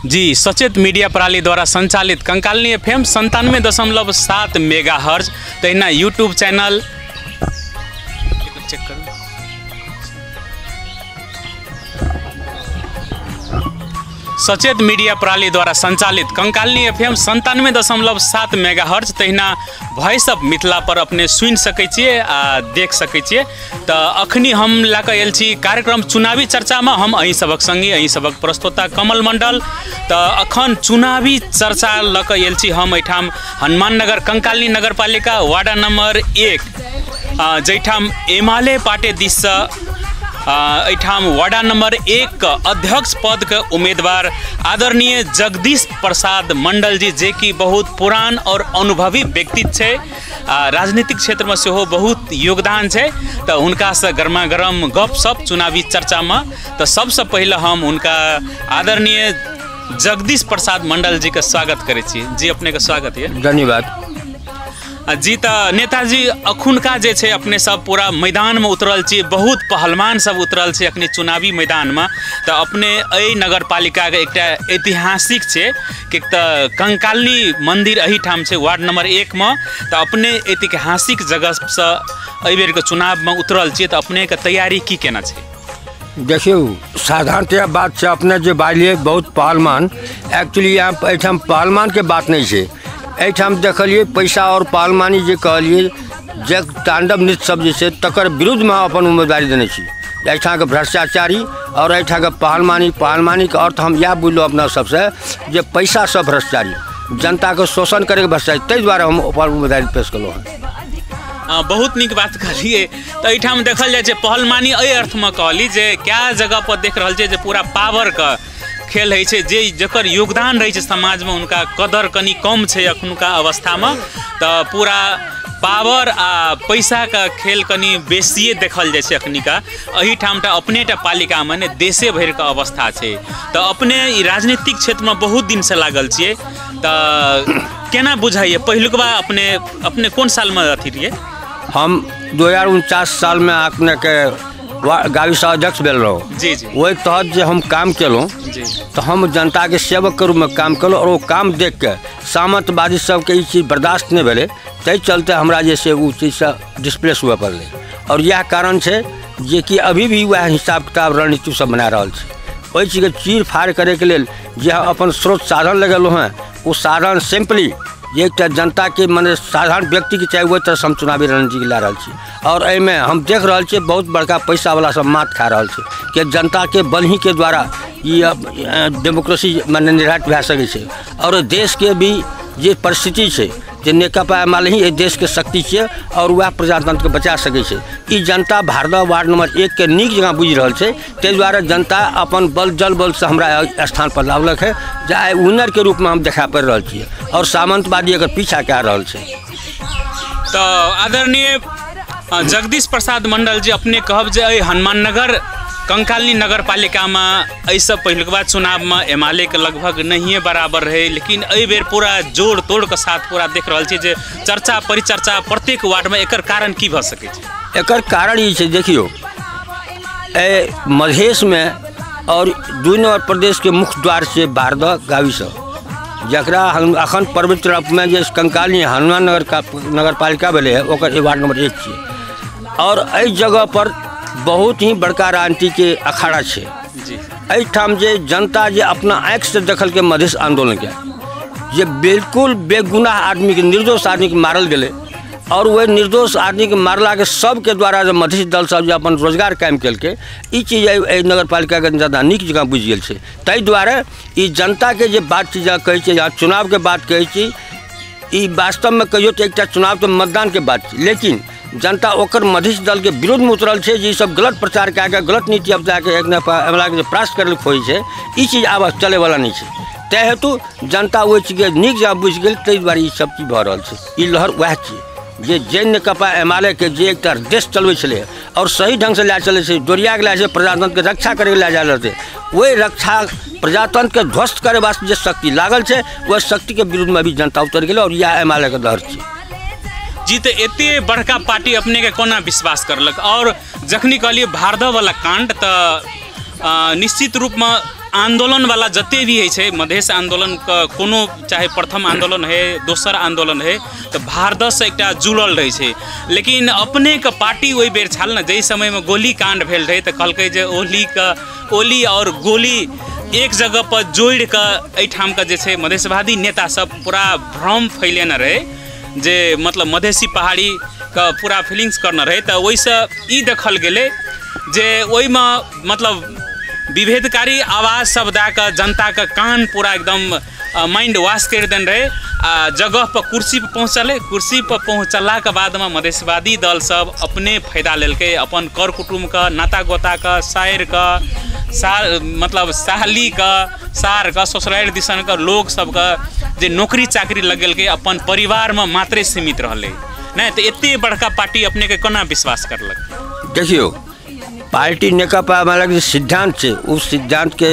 जी सचेत मीडिया प्रणाली द्वारा संचालित कंकालनी FM 97.7 मेगाहर्ज तहिना यूट्यूब चैनल चेक करूँ सचेत मीडिया प्रणाली द्वारा संचालित कंकालनी FM 97.7 मेगाहर्ज तहिना वॉइस ऑफ मिथिला पर अपने सुन सकै छियै आ देख सकै छियै। तो अखनी हम लाके आयल छी कार्यक्रम चुनावी चर्चा में हम अहीं सबक संगी अहीं सबक प्रस्तोता कमल मंडल। तो अखन चुनावी चर्चा लके आयल छी हम एठाम हनुमान नगर कंकालनी नगरपालिका वार्ड नंबर 1 जैठाम एमाले पार्टी दिस एठाम वार्ड नंबर 1 का अध्यक्ष पद के उम्मीदवार आदरणीय जगदीश प्रसाद मंडल जी जे कि बहुत पुरान और अनुभवी व्यक्ति छे, राजनीतिक क्षेत्र में सेहो बहुत योगदान है। तो उनका से गर्मा गर्म गपशप चुनावी चर्चा में तो सबसे पहले हम उनका आदरणीय जगदीश प्रसाद मंडल जी के स्वागत करे छी। जी अपने के स्वागत है। धन्यवाद जी। तो नेताजी अखुनका जे छे अपने सब पूरा मैदान में उतरल छी, बहुत पहलवान सब उतरल छे अखनी चुनावी मैदान में। तो अपने एहि नगर पालिका के एकटा ऐतिहासिक छे कि कंकालनी मंदिर एही ठाम छे वार्ड नंबर 1 में। तो अपने ऐतिहासिक जगह से एहि बेर के चुनाव में उतरल छी, तो अपने के तैयारी की केना छे? देखियो साधारणतः बात से अपने जो बालिए बहुत पहलवान एक्चुअली यहाँ एठाम पहलवान के बात नहीं है। एठाम देखलिए पैसा और पहलवानी जे कहलिए जे तांडव नृत्य सब जे तकर विरुद्ध में अपन उम्मीदवारी देने छी। एठाम के भ्रष्टाचारी और एठाम के पहलवानी के अर्थ हम यह बुझलो अपना सबसे जे पैसा सब भ्रष्टाचारी जनता के शोषण करे के भ्रष्टाचारी, ताहि द्वारा हम अपन उम्मीदवारी पेश कलहुँ हैं। बहुत निक बात करिए। तो एठाम देखल जाए पहलवानी एहि अर्थ में कहली जे क्या जगह पर देख रहा है जे पूरा पावर का खेल है जे जकर योगदान रही है समाज में उनका कदर कनी कम है अखनुका अवस्था में। तो पूरा पावर आ पैसा का खेल कनी बेसिए देखल जाए अखनिका एही ठामटा अपनेटा पालिका में देशे भर का अवस्था है। तो अपने राजनीतिक क्षेत्र में बहुत दिन से लागल छे। तो केना बुझाइए पहिलुकबा अपने कौन साल में अथी रहिए? हम 2049 साल में अपने के गावी सह अध्यक्ष भेल रहो। जी जी। वही तहत जो हम काम केलों तो हम जनता के सेवक के रूप में काम कलो और वो काम देख के सामंतवादी सबके ये चीज़ बर्दाश्त नहीं भेले, तै चलते हमरा जैसे वो चीज़ से डिस्प्लेस हुआ पड़े। और यह कारण है जे कि अभी भी वह हिसाब किताब रणनीति सब बना रहा है। वही चीज़ के चीर फाड़ करे के लिए जे अपन स्रोत साधन लगेलो हैं वो साधन सिंपली ये जनता के माने साधारण व्यक्ति के चाहे वही तरह से हम चुनावी रणनीति ला रहा छी। और एमें हम देख रहा छे बहुत बड़का पैसा वाला सब मात खा रहा छे कि जनता के बल ही के द्वारा ये डेमोक्रेसी माने निर्धारित भए सकै छे। और देश के भी जे परिस्थिति है जे नेकपा एमाले ही देश के शक्ति है और वह प्रजातंत्र के बचा सकै छे। ई जनता भारत वार्ड नंबर 1 के नीक जगह बुझि रहल छे, ताहि द्वारे जनता अपन जल बल से हमरा स्थान पर लावलक है जे विनर के रूप में हम देखा पड़ रहा छे और सामंतवादी अगर पीछा कह रहा छे। तो आदरणीय जगदीश प्रसाद मंडल जी अपने कहब जे हनुमान नगर कंकालनी नगर पालिका में ऐसा पहिलुकबा चुनाव में एमाले के लगभग नहीं बराबर रहे, लेकिन एहि बेर पूरा जोड़ तोड़ के साथ पूरा देख रहा छे जे चर्चा परिचर्चा प्रत्येक वार्ड में एकर कारण की भ सकै छे? एकर कारण ये छे देखियो मधेश में और 2 नंबर प्रदेश के मुख्य द्वार से बारदा गावी से जकरा अखन पवित्र रूप में जे कंकालनी हनुमान नगर पालिका भेले है ओकर वार्ड नंबर 1 छे। और एहि जगह पर बहुत ही बड़का राजनीति के अखाड़ा छे। एहिठाम जे जनता जे अपना आँख से देखल के मधेश आंदोलन के जे बिल्कुल बेगुनाह आदमी के निर्दोष आदमी के मारल गए और वह निर्दोष आदमी के मारला के सब के द्वारा जो मधेश दल सब जो अपन रोजगार कायम कल के ई चीज नगर पालिका के ज़्यादा नीक जगह बुझ गए छे। ताहि द्वारे ई जनता के जे बात चीज कहे छे यहाँ चुनाव के बात कहे छी ई वास्तव में कहियो तो एक चुनाव तो मतदान के बात छे, लेकिन जनता ओकर मधेश दल के विरोध में उतरल छे जे सब गलत प्रचार कए गलत नीति अपना के एक एमला के प्राप्त करे खोई छे। ई चीज आब चले वाला नहीं छे। तै हेतु जनता वो चीज के नीक जगह बुझ गेल, ताहि द्वारे ई सब चीज भ रहल छे। ई लहर वह छे जे नेकपा एमाले के जे एक देश चलवे छले और सही ढंग से ला चले छे, दोरिया के ला प्रजातंत्र के रक्षा करे ला जा रहे थे। वही रक्षा प्रजातंत्र के ध्वस्त करे वास्ते जो शक्ति लागल छे वह शक्ति के विरुद्ध में भी जनता उतर गई और यह एमाले के लहर छे। जी तो एते बड़का पार्टी अपने के कोना विश्वास करलक और जखनी कहलिए भारत वाला कांड तो निश्चित रूप में आंदोलन वाला जते भी है मधेश आंदोलन का कोनो चाहे प्रथम आंदोलन है दोसर आंदोलन है तो भारत से एक जुड़ल रहे छै। लेकिन अपने के पार्टी वही बेर छाल न जै समय में गोली कांड भेल रहे तो कहलकै जे ओली और गोली एक जगह पर जोड़ के एठाम के जे छै मधेशवादी नेता सब पूरा भ्रम फैलेने रहे जे मतलब मधेसी पहाड़ी का पूरा फीलिंग्स करना रहे तो वैसे ई देखल गेले जे ओई में मतलब विभेदकारी आवाज सब दा के जनता का कान पूरा एकदम माइंड वॉश कर देन रहे। जगह पर कुर्सी पर पहुँचल, कुर्सी पर पहुँचला के बाद में मधेशवादी दल सब अपने फायदा लेलकै, अपन कर कुटुम्ब का नाता गोता का सायर का मतलब साली का सार का ससुराल दिसन का लोग सब का जे नौकरी चाकरी लगल के अपन परिवार में मात्रे सीमित रहले नहीं तो एते बड़का पार्टी अपने के कोना विश्वास करलक। देखियो पार्टी नेकपा माला के सिद्धांत है उस सिद्धांत के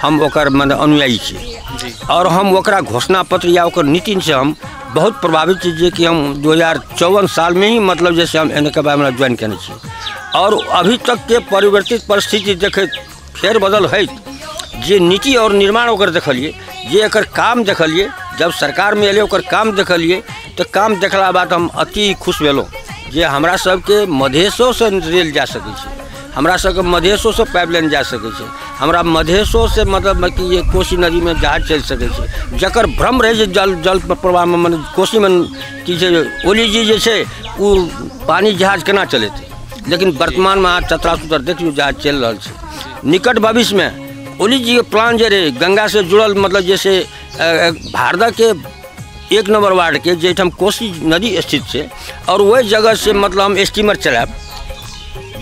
हम ओकर माने अनुयायी छी और हम ओकरा घोषणा पत्र या ओकर नीति से हम बहुत प्रभावित छी कि हम 2054 साल में ही मतलब जैसे हम नेकपा माला ज्वाइन करने छी और अभी तक के परिवर्तित परिस्थिति देखे फेर बदल है जे नीति और निर्माण ओकर देखलिए जे एकर काम देखलिए जब सरकार में एले ओकर काम देखलिए तो काम देखला बाद हम अति खुश भेलों जे हमरा सबके मधेशों से रेल जा सकै छै, हमरा सबके मधेशों से पाइपलाइन जा सकै छै, हमरा मधेशों से मतलब कि ये कोसी नदी में जहाज चल सकै छै जकर भ्रम रहे जल प्रवाह में मतलब कोसी में कि ओली जी जे छै उ पानी जहाज केना चले थे लेकिन वर्तमान में आज चतरा देखियो जहाज चल रहा है। निकट भविष्य में ओली जी के प्लान जे रहे गंगा से जुड़ल मतलब जैसे भारत के 1 नंबर वार्ड के जेठम कोसी नदी स्थित है और वही जगह से मतलब हम स्टीमर चलाब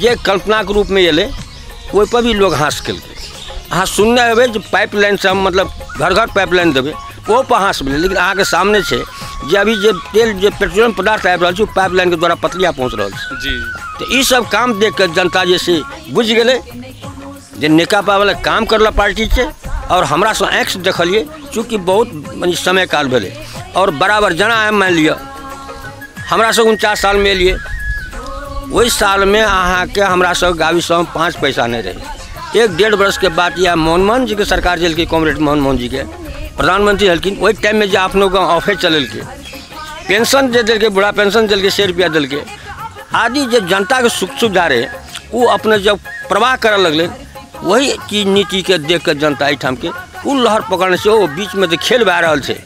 ये कल्पना के रूप में एले वही पर भी लोग हंस के अहाँ सुनने हे जो पाइपलाइन से हम मतलब घर घर पाइपलाइन देवे वो पर हंस मिले लेकिन अहाँ के सामने से जे अभी जे तेल जो पेट्रोलियम पदार्थ आबि रहा पाइपलाइन के द्वारा पतलिया पहुँच रहा है तो ये सब काम देख कर जनता जैसे बुझ गए जे नेकपा वाला काम करला पार्टी से और हमरा से आँख से देखलिए चूँकि बहुत समय काल भेले और बराबर जना है मान लिया हमरा से 49 साल में लिए वही साल में अहाँ के हमरा सब गावी सब 5 पैसा नहीं रहे। 1-1.5 वर्ष के बाद या मनमोहन जी के सरकार जल के कॉमरेड मनमोहन जी के प्रधानमंत्री हल्किन वही टाइम में जो अपनों का ऑफिस चल के पेंशन जे दिल के बुढ़ा पेंशन दिल के 100 रुपया दिल के आदि जो जनता के सुख सुविधा रहे वो अपने जब प्रवाह करे लगले वही चीज नीति के देख कर जनता एठाम के उ लहर पकड़ने से वो बीच में तो खेल बह रहा है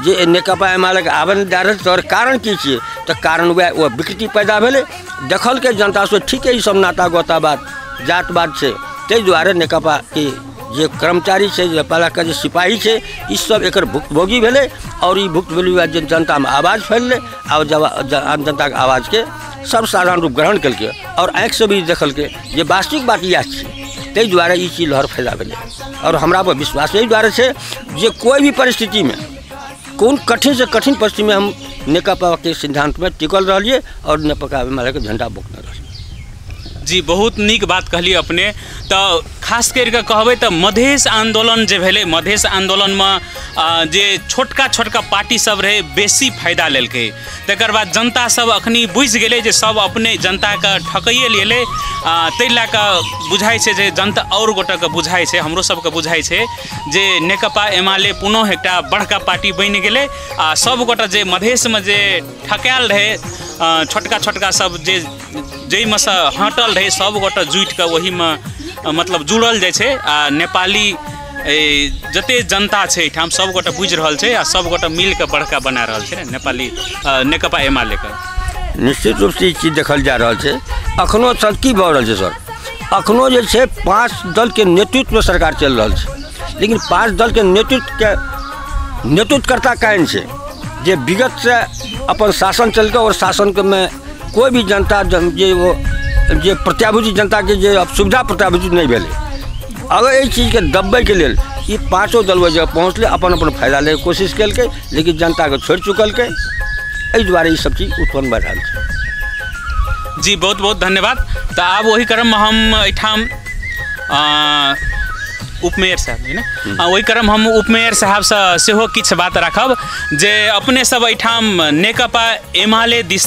जे नेकपा माला के आवे नहीं दे रहे और कारण की छे तो कारण वह विकृति पैदा भेले देखल के जनता से ठीक है सब नाता गोता बात जात बात से ते द्वारे नेकपा के जे कर्मचारी से जे पाला के सिपाही से इस सब एक भुक्तभोगी भेले और ये भुक्तभोगी जनता में आवाज़ फैलले और आम जनता के आवाज़ के सब साधारण रूप ग्रहण करके और आँख से भी देखल के जे वास्तविक बात यह ते द्वारा ये चीज लहर फैला भेले और हमरा पर विश्वास यही द्वारा से जे कोई भी परिस्थिति में कौन कठिन से कठिन परिस्थिति में हम नेकपा के सिद्धांत में टिकल रहिए और नेकपा माला के झंडा बोकने रहिए। जी बहुत नीक बात कहलिए अपने तो खास करके कहबे तो मधेश आंदोलन जे भेले मधेश आंदोलन में जे छोटका छोटका पार्टी सब रहे बेसी फायदा लेलकै तकर बाद जनता सब अखनी बुझ गेले जे सब अपने जनता का ठकैये लेले तै ला के बुझाइ छै जे जनता और गोटा के बुझाइ छै हमरो सब के बुझाइ छै जे नेकपा एमाले पुनः एकटा बड़का पार्टी बनि गेले सब गोटा जे मधेश में जे ठकायल रहे छोटका छोटका सब जे जै में से हटल रहे सब गोटा जुट के वही में मतलब जुड़ल जाए छै नेपाली जते जनता छै एठाम सब गोटा बुझ रहल छै आ सब गोटा मिल के बड़का बना रहल छै नेपाली नेकपा एमाले के निश्चित रूप से चीज देखल जा रहा है अखनो सर की भऽ रहल छै सर अखनो जे छै 5 दल के नेतृत्व में सरकार चल रहा है लेकिन 5 दल के नेतृत्वकर्ता कायन छै जे विगत से अपन शासन चल के और शासन के में कोई भी जनता जे प्रत्याभूति जनता के जे सुविधा प्रत्याभूति नहीं भेले अगर ये चीज़ के दबे के लिए ये 5 दल वजह पहुँचले अपन अपन फायदा ले कोशिश कल के लेकिन जनता को छोड़ चुकल के एहि दुआरे ये सब चीज उत्पन्न बढ़ रहा है। जी बहुत बहुत धन्यवाद। तो आब वही क्रम में हम एठाम उपमेयर साहब है ना वही क्रम हम उपमेयर साहब से किछ बात रखब जे अपने सब एठाम नेकपा एमाले दिस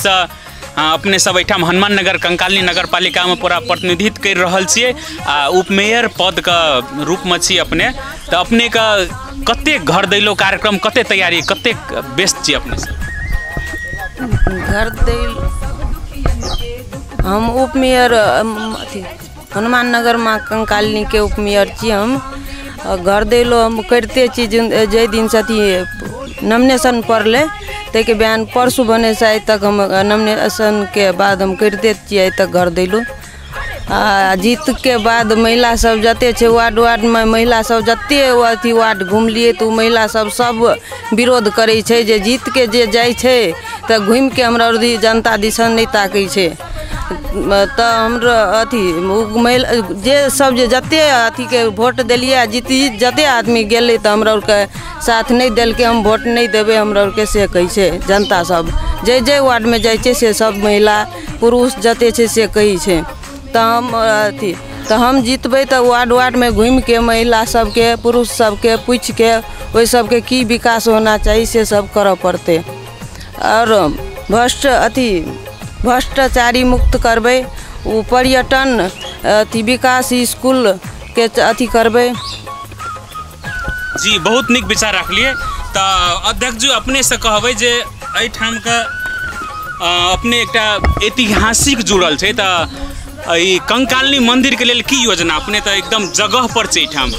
अपने सब एठाम हनुमान नगर कंकाली नगर पालिका में पूरा प्रतिनिधित्व कर रहल छियै आ उपमेयर पद का रूप में छी अपने तो अपने का कते घर दैलो कार्यक्रम कते तैयारी कते व्यस्त छी अपने से घर दैल हम उपमेयर हनुमान नगर में कंकालिनी के उपमेयर छी हम घर दैलो हम करते छी जे दिन से अथी नॉमिनेशन पड़ले ते के बयान परसों बने से आज तक हम नॉमिनेशन के बाद हम करते छी आज तक घर दैलो जीत के बाद महिला सब जते छे वार्ड में महिला सब जते अथी वार्ड घूमलिए तो महिला सब विरोध करे छे जे जीत के जे जाय छे त घूम के हमरा जनता दिसन नहीं ताकै छे तो हमरा अथी महिला जे सब जे जते अथी के वोट दिलिए जीत जते आदमी गेले तो हमरा के साथ नहीं दिल के हम वोट नहीं देवे हमरा के से कही छे जनता सब जे वार्ड में जाय छे से सब महिला पुरुष जते छे से कही छे तो हम अथी तो हम जीतबे तो वार्ड में घूम के महिला सबके पुरुष सबके पूछ के वही सबके की विकास होना चाहिए से सब करऽ पड़ते और भ्रष्टाचारी मुक्त करबे पर्यटन अथी विकास स्कूल के अथी करबे। जी बहुत निक विचार रखलिए तो अध्यक्ष जी अपने से कहबे जे एठाम का अपने एकटा ऐतिहासिक जुड़ल छे तो कंकालिनी मंदिर के लिए की योजना अपने तो एकदम जगह पर छे एठाम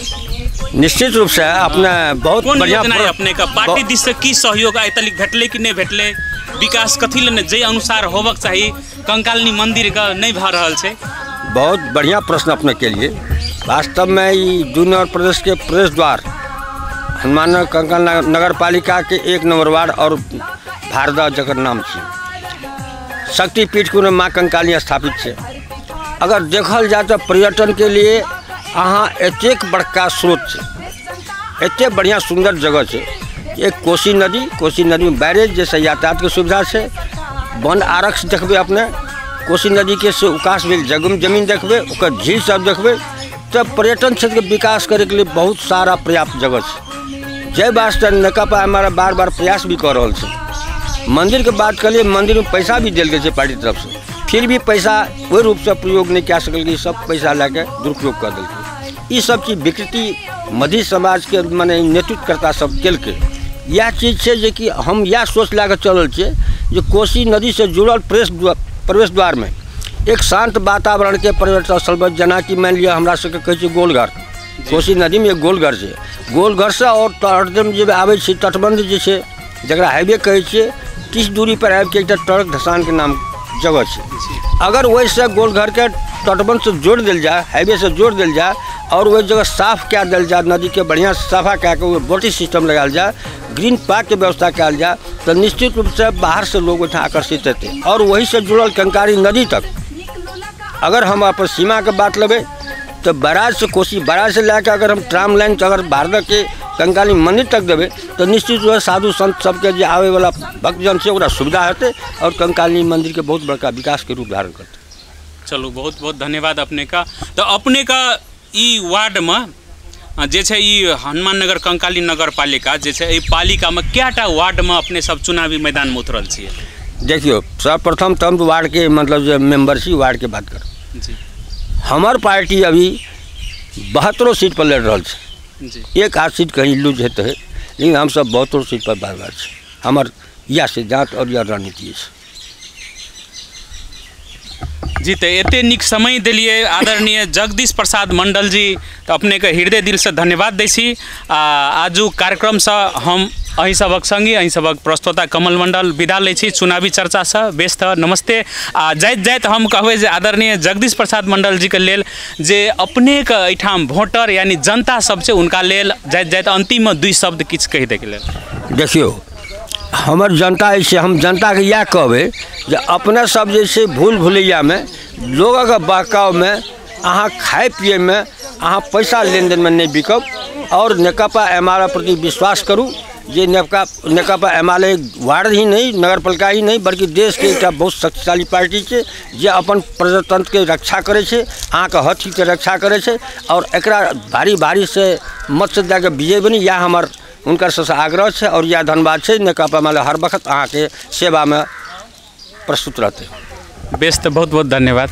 निश्चित रूप से अपने बहुत बढ़िया योजना अपने का पार्टी दिस से की सहयोग आइ तलिक भेटले कि नहीं भेटले विकास कथी ले जे अनुसार होबक चाहिए कंकालिनी मंदिर का नहीं भ रहल छे। बहुत बढ़िया प्रश्न अपने के लिए वास्तव में ये जूनियर प्रदेश के प्रवेश द्वार हनुमान कंकाल नगर पालिका के 1 नंबर वार्ड और भारदा जकर नाम छे शक्तिपीठ को माँ कंकाली स्थापित छे। अगर देखल जाए तो पर्यटन के लिए अहाँ एतेक बड़का स्रोत है एते बढ़िया सुंदर जगह है। एक कोसी नदी में बैरेज जैसे यातायात की सुविधा है। वन आरक्ष देखबे अपने कोसी नदी के से उकास भेल जमीन देखबे ओकर झील सब देखबे तब पर्यटन क्षेत्र के विकास करे के लिए बहुत सारा पर्याप्त जगह है। जय वास्ते नेकपा हमारा बार बार प्रयास भी कर रहा है। मंदिर के बात करिए मंदिर में पैसा भी दिल गए पार्टी तरफ से फिर भी पैसा कोई रूप से प्रयोग नहीं कर सकल सब पैसा लेके दुरुपयोग कर दिल। ये सब चीज विकृति मध्य समाज के माने नेतृत्वकर्ता सब कल के यह चीज है कि हम यह सोच ला चलल छे जो कोसी नदी से जुड़ल प्रवेश द्वार में एक शांत वातावरण के पर्यटन स्थल जना कि मान लिया हमरा सबके कहे गोलघर कोसी नदी में एक गोलघर से और तटबंध जो आवे तटबंध जो जरा हाईवे कहे 30 दूरी पर आबि के ट्रक धसान के नाम जगह है। अगर वैसे गोलघर के तटबंध से जोड़ दिल जाए हाईवे से जोड़ दिल जाए और वही जगह साफ क्या दिल जाए नदी के बढ़िया साफा क्या के बोटिंग सिस्टम लगाल जाए ग्रीन पार्क के व्यवस्था कल जाए तो निश्चित रूप से बाहर से लोग वहाँ आकर्षित होते और वही से जुड़ल कंकारी नदी तक। अगर हम अपन सीमा के बात लेबे तो बराज से कोसी बराज से लेकर अगर हम ट्राम लाइन अगर भारत के कंकाली मंदिर तक देवे तो निश्चित रूप से साधु संत सबके जो आवे वाला भक्तजन से सुविधा होते और कंकाली मंदिर के बहुत बड़का विकास के रूप धारण करते। चलो बहुत बहुत धन्यवाद अपने का। तो अपने का ई वार्ड में जे छे ई हनुमान नगर कंकाली नगर पालिका जे छे ई पालिका में क्या वार्ड में अपने सब चुनावी मैदान में उतरल छिए। देखियो सर्वप्रथम तो हम वार्ड के मतलब जो मेंबर छी वार्ड के बात कर जी हमार पार्टी अभी 72 सीट पर लड़ रहा है। एक 8 सीट कहीं लूज है तो है लेकिन हम सब 72 सीट पर बार बार हमार यह सिद्धांत और यह रणनीति है। जी तो एते निक समय दिलिए आदरणीय जगदीश प्रसाद मंडल जी तो अपने के हृदय दिल से धन्यवाद दै छी। आजू कार्यक्रम से हम अहीं सबक संगी अहीं सबक प्रस्तोता कमल मंडल विदा लै छी चुनावी चर्चा से व्यस्त नमस्ते। जाइत हम कहबे जे आदरणीय जगदीश प्रसाद मंडल जी के लेल जे अपने के एठाम वोटर यानी जनता सब छै उनका लेल जाइत अंतिम में 2 शब्द किछ कहि दे के लेल। देखियो हमर जनता से हम जनता के यह कहबे जे अपने सब जैसे भूल भुलैया में लोगों के बहकाव में अहाँ खाए पिए में अहाँ पैसा लेन देन में नहीं बिकब और नेकपा एमआर प्रति विश्वास करूँ। ये नेकपा एमआर वार्ड ही नहीं नगर पालिका ही नहीं बल्कि देश के एक बहुत शक्तिशाली पार्टी है जे अपन प्रजातंत्र के रक्षा करे छे अहाँ के हक के रक्षा करे छे और एकरा भारी भारी से मत से जाके विजय बनी यह हमार उनकर सबसे आग्रह है और यह धन्यवाद है। नेकपा माले हर वक्त अहाँ के सेवा में प्रस्तुत रहते। बेस तो बहुत बहुत धन्यवाद।